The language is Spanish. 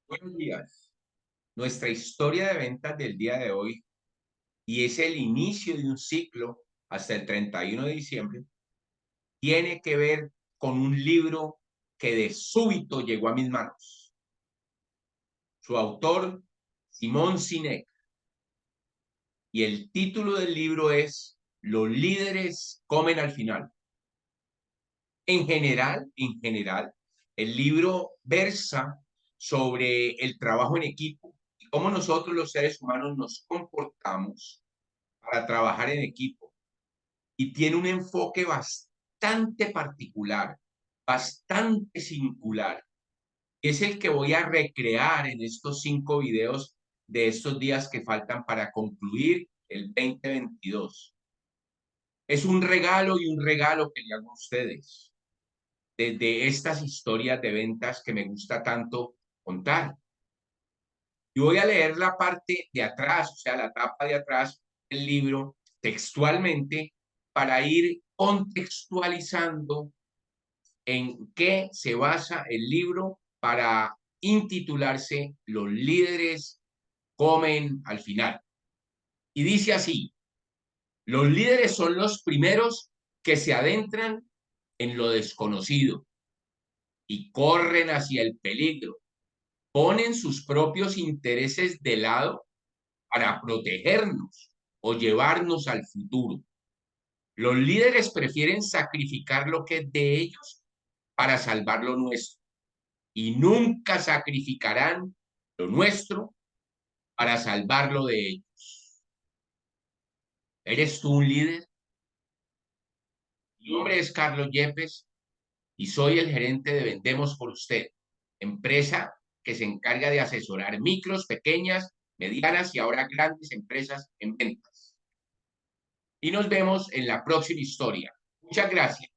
Buenos días. Nuestra historia de ventas del día de hoy, y es el inicio de un ciclo hasta el 31 de diciembre, tiene que ver con un libro que de súbito llegó a mis manos. Su autor, Simón Sinek, y el título del libro es Los líderes comen al final. En general, el libro versa sobre el trabajo en equipo y cómo nosotros los seres humanos nos comportamos para trabajar en equipo, y tiene un enfoque bastante particular, bastante singular. Es el que voy a recrear en estos 5 videos de estos días que faltan para concluir el 2022. Es un regalo y un regalo que le hago a ustedes desde estas historias de ventas que me gusta tanto contar. Y voy a leer la parte de atrás, o sea, la tapa de atrás del libro textualmente, para ir contextualizando en qué se basa el libro para intitularse Los líderes comen al final. Y dice así: los líderes son los primeros que se adentran en lo desconocido y corren hacia el peligro, ponen sus propios intereses de lado para protegernos o llevarnos al futuro. Los líderes prefieren sacrificar lo que es de ellos para salvar lo nuestro, y nunca sacrificarán lo nuestro para salvarlo de ellos. ¿Eres tú un líder? Mi nombre es Carlos Yepes y soy el gerente de Vendemos por Usted, empresa que se encarga de asesorar micros, pequeñas, medianas y ahora grandes empresas en ventas. Y nos vemos en la próxima historia. Muchas gracias.